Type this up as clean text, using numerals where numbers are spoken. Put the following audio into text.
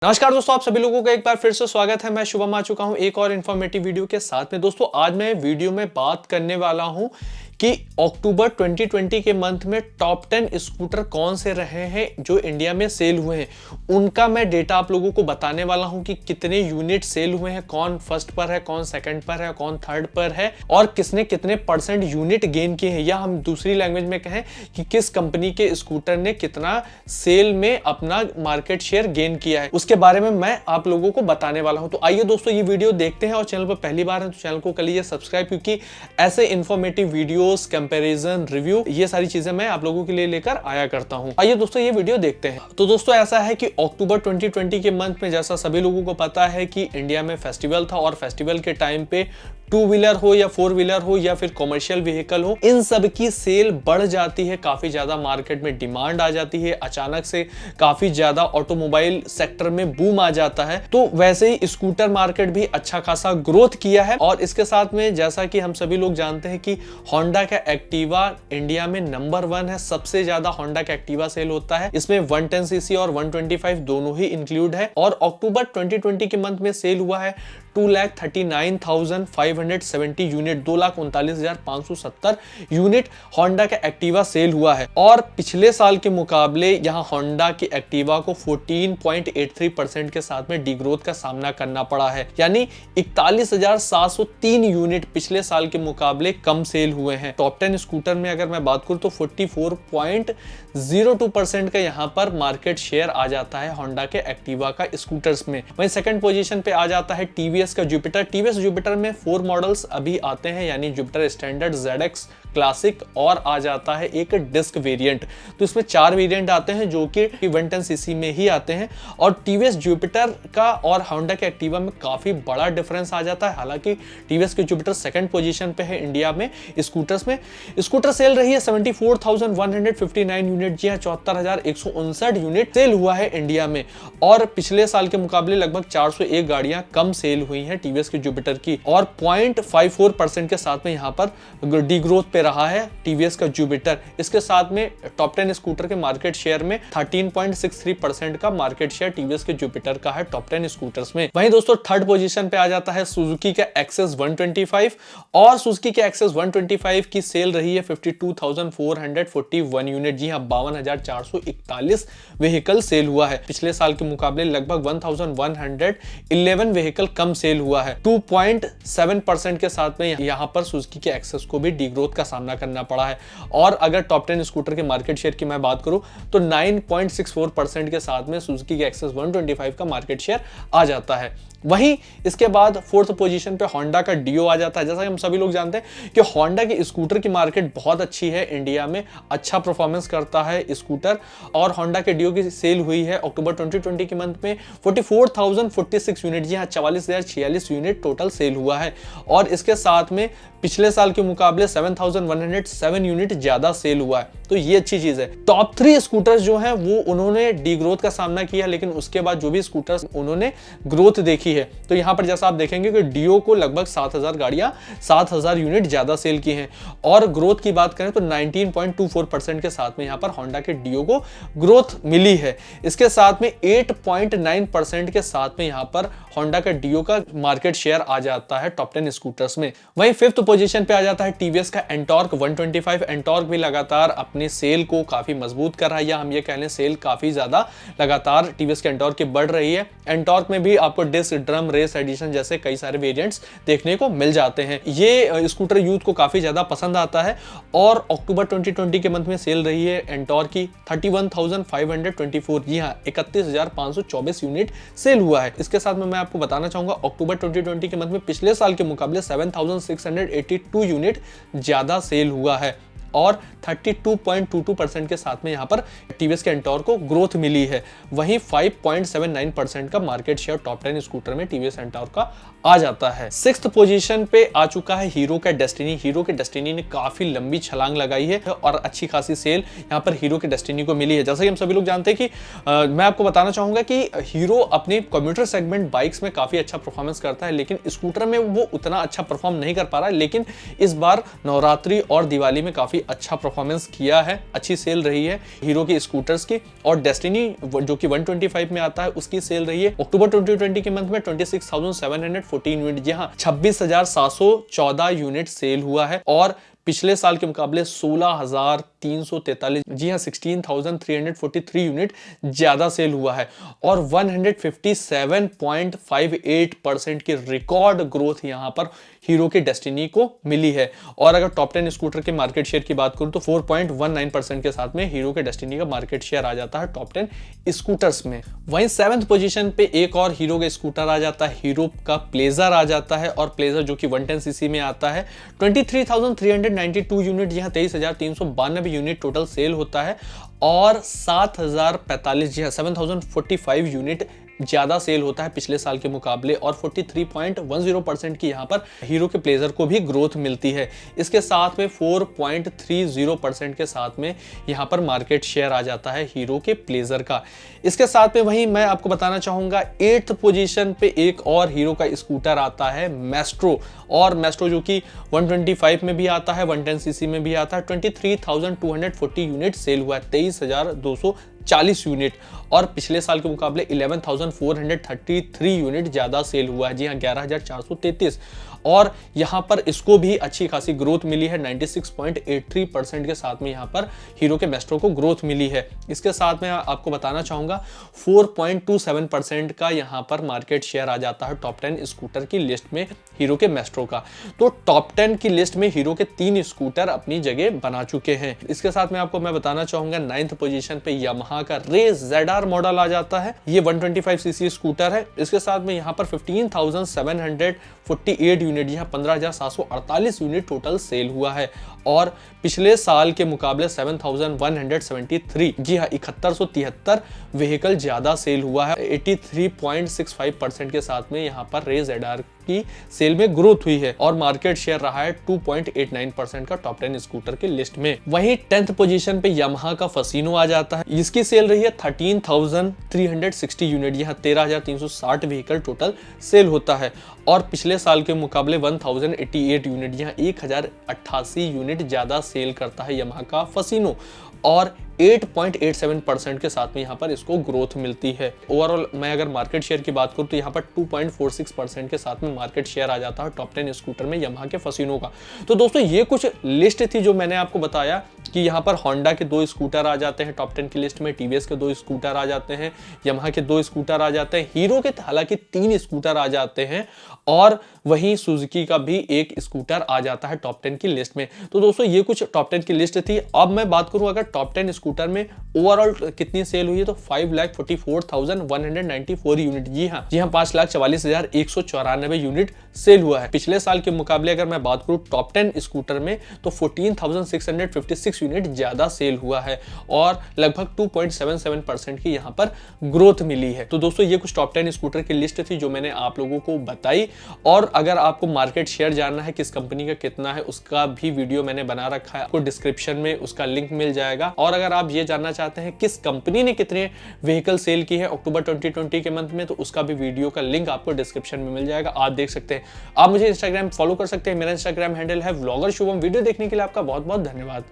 नमस्कार दोस्तों, आप सभी लोगों का एक बार फिर से स्वागत है। मैं शुभम आ चुका हूं एक और इन्फॉर्मेटिव वीडियो के साथ में। दोस्तों आज मैं वीडियो में बात करने वाला हूं कि अक्टूबर 2020 के मंथ में टॉप 10 स्कूटर कौन से रहे हैं जो इंडिया में सेल हुए हैं। उनका मैं डेटा आप लोगों को बताने वाला हूं कि कितने यूनिट सेल हुए हैं, कौन फर्स्ट पर है, कौन सेकंड पर है, कौन थर्ड पर है और किसने कितने परसेंट यूनिट गेन किए हैं, या हम दूसरी लैंग्वेज में कहें कि किस कंपनी के स्कूटर ने कितना सेल में अपना मार्केट शेयर गेन किया है, उसके बारे में मैं आप लोगों को बताने वाला हूं। तो आइए दोस्तों ये वीडियो देखते हैं, और चैनल पर पहली बार है तो चैनल को कर लीजिए सब्सक्राइब, क्योंकि ऐसे इंफॉर्मेटिव वीडियोस, कंपैरिजन, रिव्यू, ये सारी चीजें मैं आप लोगों के लिए लेकर आया करता हूं। आइए दोस्तों ये वीडियो देखते हैं। तो दोस्तों ऐसा है कि अक्टूबर 2020 के मंथ में, जैसा सभी लोगों को पता है कि इंडिया में फेस्टिवल था, और फेस्टिवल के टाइम पे टू व्हीलर हो या फोर व्हीलर हो या फिर कॉमर्शियल व्हीकल हो, इन सब की सेल बढ़ जाती है, काफी ज्यादा मार्केट में डिमांड आ जाती है, अचानक से काफी ज्यादा ऑटोमोबाइल सेक्टर में बूम आ जाता है। तो वैसे ही स्कूटर मार्केट भी अच्छा खासा ग्रोथ किया है। और इसके साथ में जैसा कि हम सभी लोग जानते हैं कि होंडा का एक्टिवा इंडिया में नंबर 1 है, सबसे ज्यादा होंडा का एक्टिवा सेल होता है। इसमें 110 सीसी और 125 दोनों ही इंक्लूड है। और अक्टूबर 2020 के मंथ में सेल हुआ है 2,39,570 यूनिट, 2,39,570 यूनिट होंडा का एक्टिवा सेल हुआ है। और पिछले साल के मुकाबले यहाँ होंडा की एक्टिवा को 14.83% के साथ में डिग्रोथ का सामना करना पड़ा है, यानी 41,703 यूनिट पिछले साल के मुकाबले कम सेल हुए हैं। टॉप 10 स्कूटर में अगर मैं बात करूं तो 44.02% का यहाँ पर मार्केट शेयर आ जाता है होंडा के एक्टिवा का स्कूटर्स में। वहीं सेकंड पोजीशन पे आ जाता है टीवीएस का जुपिटर। टीवीएस जुपिटर में 4 मॉडल्स अभी आते हैं, यानी जुपिटर स्टैंडर्ड, ZX क्लासिक और आ जाता है एक डिस्क वेरिएंट। तो इसमें 4 वेरिएंट आते हैं जो कि 110 सीसी में ही आते हैं। और टीवीएस जुपिटर का और होंडा के एक्टिवा में काफी बड़ा डिफरेंस आ जाता है। हालांकि टीवीएस के जुपिटर सेकंड पोजीशन पे है इंडिया में स्कूटर्स में। स्कूटर सेल रही है 74,159 यूनिट, जी हाँ 74,159 यूनिट सेल हुआ है इंडिया में। और पिछले साल के मुकाबले लगभग 401 गाड़ियां कम सेल हुई हैं टीवीएस के जुपिटर की, और 0.54% के साथ में यहाँ पर डिग्रोथ पे रहा है टीवीएस का जुपिटर। इसके साथ में टॉप 10 स्कूटर के मार्केट शेयर में 13.63% का मार्केट शेयर टीवीएस के जुपिटर का है टॉप 10 स्कूटर्स में। वहीं दोस्तों थर्ड पोजीशन पे आ जाता है सुजुकी का एक्सेस 125, और सुजुकी के एक्सेस 125 की सेल रही है 52,441 यूनिट, जी हाँ 52,441 व्हीकल सेल हुआ है। पिछले साल के मुकाबले लगभग 1,111 व्हीकल कम सेल हुआ है। 2.7% के साथ में यहाँ पर सुजुकी के एक्सेस को भी डिग्रोथ का सामना करना पड़ा है। और अगर टॉप 10 स्कूटर के मार्केट शेयर की मैं बात करूं तो 9.64% के साथ में सुजुकी के एक्सेस 125 का मार्केट शेयर आ जाता है। वहीं इसके बाद फोर्थ पोजीशन पे होंडा का डियो आ जाता है। जैसा कि हम सभी लोग जानते हैं कि होंडा की स्कूटर की मार्केट बहुत अच्छी है, इंडिया में अच्छा परफॉर्मेंस करता है स्कूटर। और होंडा के डियो की सेल हुई है अक्टूबर 2020 के मंथ में 44,046 यूनिट, जी हाँ 44,046 यूनिट टोटल सेल हुआ है। और इसके साथ में पिछले साल के मुकाबले 7,107 यूनिट ज्यादा सेल हुआ है, तो ये अच्छी चीज है। टॉप 3 स्कूटर्स जो हैं वो उन्होंने डिग्रोथ का सामना किया, लेकिन उसके बाद जो भी स्कूटर्स उन्होंने ग्रोथ देखी है। तो यहाँ पर जैसा आप देखेंगे कि डियो को लगभग 7,000 गाड़ियां, 7,000 यूनिट ज्यादा सेल की हैं। और ग्रोथ की बात करें तो 19.24% के साथ में यहाँ पर होंडा के डियो को ग्रोथ मिली है। इसके साथ में 8.9% के साथ में यहाँ पर होंडा का डियो का मार्केट शेयर आ जाता है टॉप 10 स्कूटर्स में। वहीं फिफ्थ पोजीशन पे आ जाता है टीवीएस का एंटॉर्क 125। एंटॉर्क भी लगातार अपने सेल को काफी मजबूत कर रहा है, या हम ये कह लें सेल काफी ज्यादा लगातार टीवीएस के एंटॉर्क की बढ़ रही है। एंटॉर्क में भी आपको डिस्क, ड्रम, रेस एडिशन जैसे कई सारे वेरिएंट्स देखने को मिल जाते हैं। ये स्कूटर यूथ को काफी ज्यादा पसंद आता है। और अक्टूबर 2020 के मंथ में सेल रही है एंटॉर्क की 31,524, जी हाँ 31,524 यूनिट सेल हुआ है। इसके साथ में मैं आपको बताना चाहूंगा अक्टूबर 2020 के मंथ में पिछले साल के मुकाबले 7,682 यूनिट ज्यादा सेल हुआ है, और 32.22% के साथ में यहाँ पर टीवीएस के एंटॉर्क को ग्रोथ मिली है। वहीं 5.79% का मार्केट शेयर टॉप 10 स्कूटर में टीवीएस एंटॉर्क का आ जाता है। सिक्स्थ पोजीशन पे आ चुका है हीरो का डेस्टिनी। हीरो के डेस्टिनी ने काफी लंबी छलांग लगाई है और अच्छी खासी सेल यहाँ पर हीरो के डेस्टिनी को मिली है। जैसा कि हम सभी लोग जानते हैं कि मैं आपको बताना चाहूंगा कि हीरो अपने कम्यूटर सेगमेंट बाइक्स में काफी अच्छा परफॉर्मेंस करता है, लेकिन स्कूटर में वो उतना अच्छा परफॉर्म नहीं कर पा रहा है। लेकिन इस बार नवरात्रि और दिवाली में काफी काफी अच्छा परफॉर्मेंस किया है, अच्छी सेल रही है हीरो की स्कूटर्स की। और डेस्टिनी जो कि 125 में आता है उसकी सेल रही है अक्टूबर 2020 के मंथ में 26,714 यूनिट, जी हाँ 26,714 यूनिट सेल हुआ है। और पिछले साल के मुकाबले 16,343, जी हाँ 16,343 यूनिट ज्यादा सेल हुआ है। और 157.58% की रिकॉर्ड ग्रोथ यहां पर हीरो के डेस्टिनी को मिली है। और अगर टॉप 10 स्कूटर के मार्केट शेयर की बात करूं तो 4.19% के साथ में हीरो के डेस्टिनी का मार्केट शेयर आ जाता है टॉप 10 स्कूटर्स में। वहीं 7th पोजीशन पे एक और हीरो का स्कूटर आ जाता है, हीरो का प्लेजर आ जाता है। और प्लेजर जो कि 110 सीसी में आता है, 23,392 यूनिट, यहाँ 23,392 यूनिट टोटल सेल होता है। और 7,045, जी हाँ 7,045 यूनिट ज्यादा सेल होता है पिछले साल के मुकाबले। और 43.10% की यहाँ पर हीरो के प्लेजर को भी ग्रोथ मिलती है। इसके साथ में 4.30% के साथ में यहाँ पर मार्केट शेयर आ जाता है हीरो के प्लेजर का। इसके साथ में वहीं मैं आपको बताना चाहूंगा 8th पोजीशन पे एक और हीरो का स्कूटर आता है, मेस्ट्रो। और मेस्ट्रो जो कि 125 में भी आता है, 110 सीसी में भी आता है। 23,240 यूनिट सेल हुआ है, 23,240 यूनिट। और पिछले साल के मुकाबले 11,433 यूनिट ज्यादा सेल हुआ है, जी हाँ 11,433। और यहाँ पर इसको भी अच्छी खासी ग्रोथ मिली है, 96.83% के साथ में यहाँ पर हीरो के मेस्ट्रो को ग्रोथ मिली है। इसके साथ में आपको बताना चाहूंगा 4.27% का यहाँ पर मार्केट शेयर आ जाता है टॉप 10 स्कूटर की लिस्ट में हीरो के मेस्ट्रो का। तो टॉप 10 की लिस्ट में हीरो के 3 स्कूटर अपनी जगह बना चुके हैं। इसके साथ में आपको मैं बताना चाहूंगा 9th पोजीशन पे यामाहा का रे ZR मॉडल आ जाता है। ये 125 सीसी स्कूटर है। इसके साथ में यहाँ पर 15,748 यूनिट, यहाँ 15,748 यूनिट टोटल सेल हुआ है। और पिछले साल के मुकाबले 7,173, जी हाँ 7173 व्हीकल ज्यादा सेल हुआ है। 83.65% के साथ में यहाँ पर रे ZR की सेल में ग्रोथ हुई है। और मार्केट शेयर रहा है 2.89% का टॉप 10 स्कूटर के लिस्ट में। वहीं 10th पोजीशन पे यामाहा का फसीनो आ जाता है। इसकी सेल रही है 13,360 यूनिट, यहाँ 13,360 व्हीकल टोटल सेल होता है। और पिछले साल के मुकाबले 1,088 यूनिट, यहाँ 1,088 यूनिट ज्यादा सेल करता है यामाहा का फसीनो। और 8.87% के साथ में यहाँ पर इसको ग्रोथ मिलती है। ओवरऑल मैं अगर मार्केट शेयर की बात करूँ तो यहाँ पर 2.46% के साथ में मार्केट शेयर आ जाता है टॉप 10 स्कूटर में यामाहा के फसीनो का। तो दोस्तों ये कुछ लिस्ट थी जो मैंने आपको बताया कि यहाँ पर होंडा के 2 स्कूटर आ जाते हैं टॉप 10 की लिस्ट में, टीवीएस के 2 स्कूटर आ जाते हैं, यामाहा के 2 स्कूटर आ जाते हैं, हीरो के हालांकि 3 स्कूटर आ जाते हैं। और वहीं सुजुकी का भी एक स्कूटर आ जाता है टॉप 10 की लिस्ट में। तो दोस्तों ये कुछ टॉप 10 की लिस्ट थी। अब मैं बात करूं अगर टॉप 10 स्कूटर में ओवरऑल कितनी सेल हुई है तो 5,44,194 यूनिट, जी हाँ 5,44,194 यूनिट सेल हुआ है। पिछले साल के मुकाबले अगर मैं बात करूं टॉप 10 स्कूटर में तो 14,656 यूनिट ज्यादा सेल हुआ है। और लगभग 2.77% की यहाँ पर ग्रोथ मिली है। तो दोस्तों ये कुछ टॉप 10 स्कूटर की लिस्ट थी जो मैंने आप लोगों को बताई। और अगर आपको मार्केट शेयर जानना है किस कंपनी का कितना है, उसका भी वीडियो मैंने बना रखा है, आपको डिस्क्रिप्शन में उसका लिंक मिल जाएगा। और अगर आप ये जानना चाहते हैं किस कंपनी ने कितने व्हीकल सेल की है अक्टूबर 2020 के मंथ में, तो उसका भी वीडियो का लिंक आपको डिस्क्रिप्शन में मिल जाएगा, आप देख सकते हैं। आप मुझे इंस्टाग्राम फॉलो कर सकते हैं, मेरा इंस्टाग्राम हैंडल है व्लॉगर शुभम। वीडियो देखने के लिए आपका बहुत बहुत धन्यवाद।